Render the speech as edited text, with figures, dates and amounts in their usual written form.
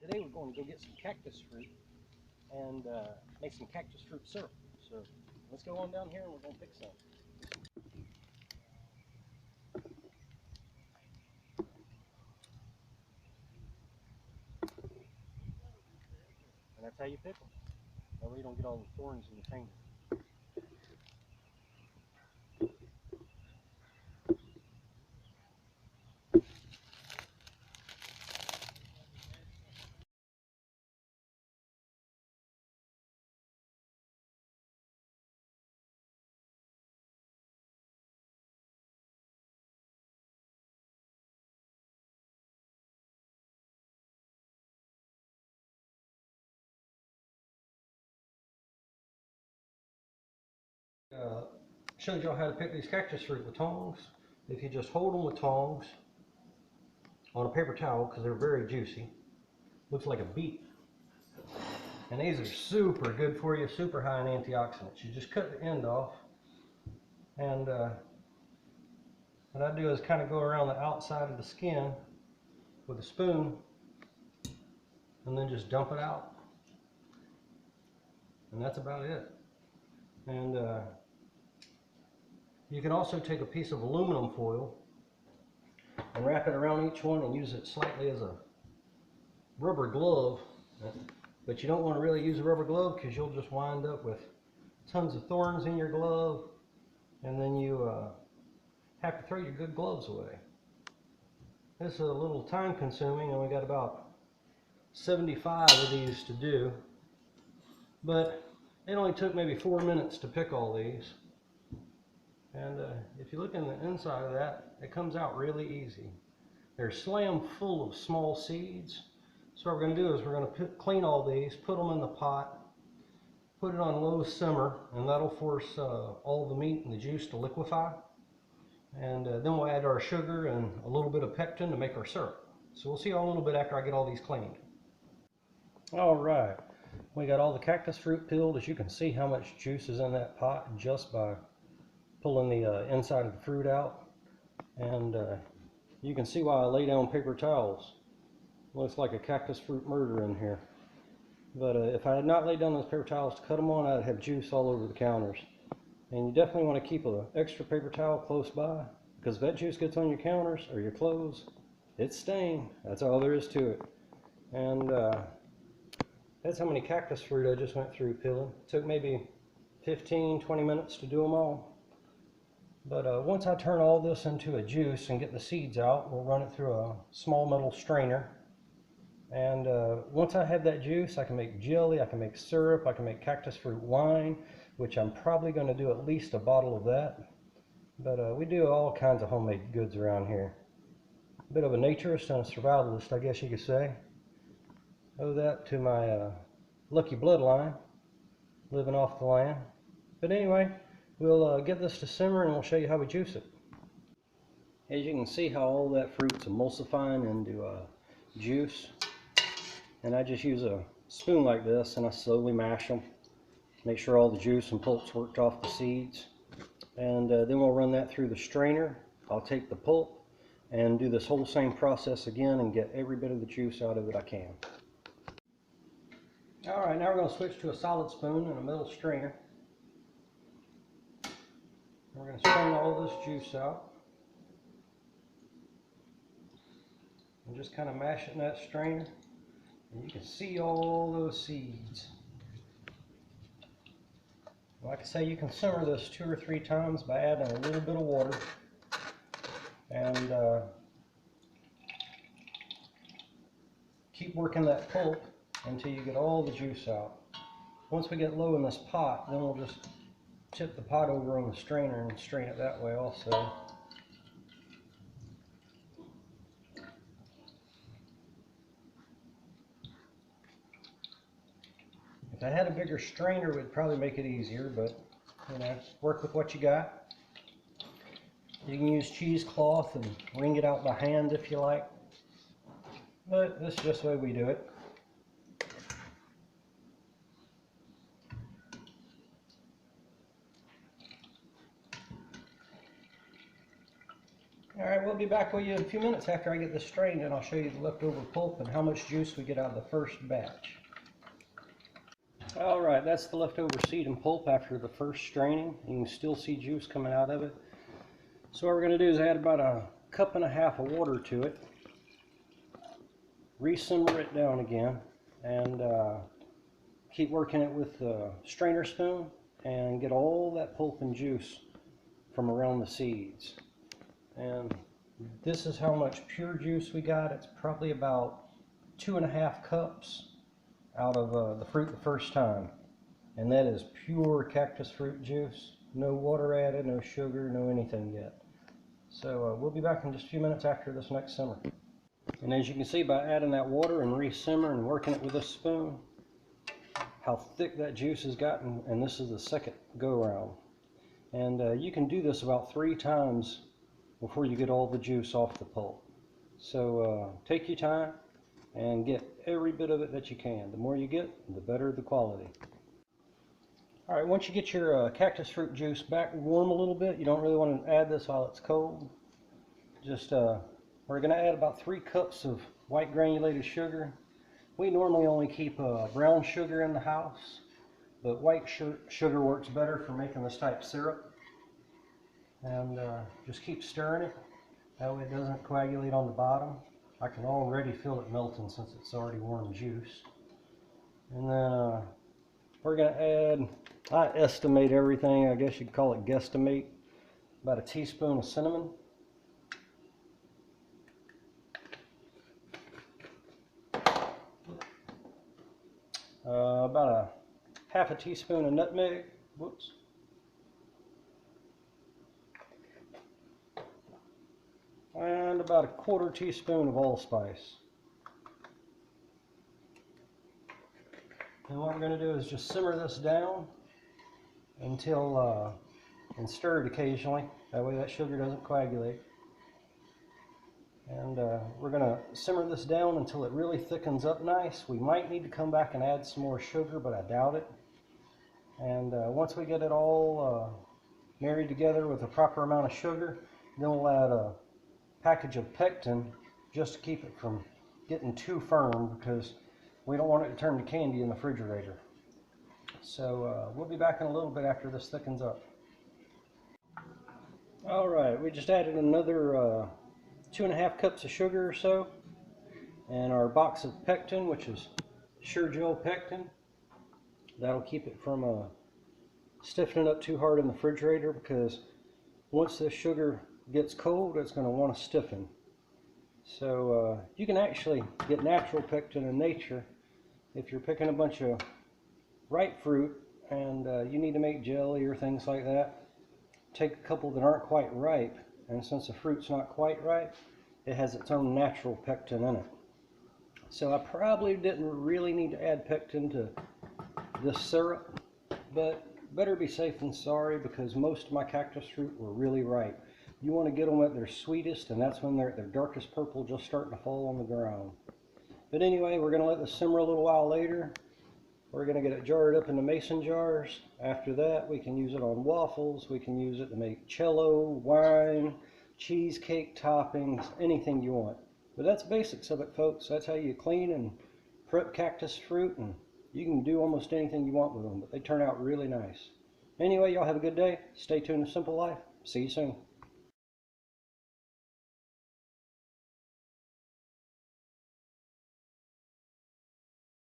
Today we're going to go get some cactus fruit and make some cactus fruit syrup. So let's go on down here and we're going to pick some. And that's how you pick them. That way you don't get all the thorns in the finger. Showed y'all how to pick these cactus fruit with tongs. If you just hold them with tongs on a paper towel, because they're very juicy, looks like a beet. And these are super good for you, super high in antioxidants. You just cut the end off, and what I do is kind of go around the outside of the skin with a spoon, and then just dump it out. And that's about it. And you can also take a piece of aluminum foil and wrap it around each one and use it slightly as a rubber glove. But you don't want to really use a rubber glove because you'll just wind up with tons of thorns in your glove, and then you have to throw your good gloves away. This is a little time consuming, and we got about 75 of these to do, but it only took maybe 4 minutes to pick all these. And if you look in the inside of that, it comes out really easy. They're slam full of small seeds. So what we're going to do is we're going to clean all these, put them in the pot, put it on low simmer, and that'll force all the meat and the juice to liquefy. And then we'll add our sugar and a little bit of pectin to make our syrup. So we'll see you all a little bit after I get all these cleaned. All right, we got all the cactus fruit peeled. As you can see how much juice is in that pot just by pulling the inside of the fruit out. And you can see why I lay down paper towels. Looks like a cactus fruit murder in here. But if I had not laid down those paper towels to cut them on, I'd have juice all over the counters. And you definitely want to keep an extra paper towel close by, because if that juice gets on your counters or your clothes, it's stained. That's all there is to it. And that's how many cactus fruit I just went through peeling. It took maybe 15-20 minutes to do them all. But once I turn all this into a juice and get the seeds out, we'll run it through a small metal strainer. And once I have that juice, I can make jelly, I can make syrup, I can make cactus fruit wine, which I'm probably going to do at least a bottle of that. But we do all kinds of homemade goods around here. A bit of a naturist and a survivalist, I guess you could say. Owe that to my lucky bloodline, living off the land. But anyway, we'll get this to simmer and we'll show you how we juice it. As you can see how all that fruit's emulsifying into juice. And I just use a spoon like this and I slowly mash them. Make sure all the juice and pulp's worked off the seeds. And then we'll run that through the strainer. I'll take the pulp and do this whole same process again and get every bit of the juice out of it I can. Alright, now we're going to switch to a solid spoon and a metal strainer. We're going to strain all this juice out. And just kind of mash it in that strainer. And you can see all those seeds. Like I say, you can simmer this 2 or 3 times by adding a little bit of water. And keep working that pulp until you get all the juice out. Once we get low in this pot, then we'll just tip the pot over on the strainer and strain it that way also. If I had a bigger strainer, it would probably make it easier, but you know, work with what you got. You can use cheesecloth and wring it out by hand if you like, but this is just the way we do it. Alright, we'll be back with you in a few minutes after I get this strained, and I'll show you the leftover pulp and how much juice we get out of the first batch. Alright, that's the leftover seed and pulp after the first straining. You can still see juice coming out of it. So what we're going to do is add about 1.5 cups of water to it, re-simmer it down again, and keep working it with the strainer spoon and get all that pulp and juice from around the seeds. And this is how much pure juice we got. It's probably about 2.5 cups out of the fruit the first time. And that is pure cactus fruit juice. No water added, no sugar, no anything yet. So we'll be back in just a few minutes after this next simmer. And as you can see by adding that water and re-simmer and working it with a spoon, how thick that juice has gotten, and this is the second go around. And you can do this about 3 times before you get all the juice off the pulp. So take your time and get every bit of it that you can. The more you get, the better the quality. Alright, once you get your cactus fruit juice back warm a little bit, you don't really want to add this while it's cold. Just we're going to add about 3 cups of white granulated sugar. We normally only keep brown sugar in the house, but white sugar works better for making this type syrup. And just keep stirring it. That way it doesn't coagulate on the bottom. I can already feel it melting since it's already warm juice. And then we're going to add, I estimate everything, I guess you'd call it guesstimate, about 1 teaspoon of cinnamon. About 1/2 teaspoon of nutmeg. Whoops. And about 1/4 teaspoon of allspice. And what we're going to do is just simmer this down until, and stir it occasionally. That way that sugar doesn't coagulate. And we're going to simmer this down until it really thickens up nice. We might need to come back and add some more sugar, but I doubt it. And once we get it all married together with the proper amount of sugar, then we'll add a package of pectin just to keep it from getting too firm, because we don't want it to turn to candy in the refrigerator. So we'll be back in a little bit after this thickens up. Alright, we just added another 2.5 cups of sugar or so, and our box of pectin, which is Sure Gel pectin. That'll keep it from stiffening up too hard in the refrigerator, because once the sugar gets cold, it's going to want to stiffen. So you can actually get natural pectin in nature if you're picking a bunch of ripe fruit and you need to make jelly or things like that. Take a couple that aren't quite ripe, and since the fruit's not quite ripe, it has its own natural pectin in it. So I probably didn't really need to add pectin to this syrup, but better be safe than sorry, because most of my cactus fruit were really ripe. You want to get them at their sweetest, and that's when they're at their darkest purple, just starting to fall on the ground. But anyway, we're going to let this simmer a little while later. We're going to get it jarred up into mason jars. After that, we can use it on waffles. We can use it to make cello, wine, cheesecake toppings, anything you want. But that's basics of it, folks. That's how you clean and prep cactus fruit, and you can do almost anything you want with them, but they turn out really nice. Anyway, y'all have a good day. Stay tuned to Simple Life. See you soon.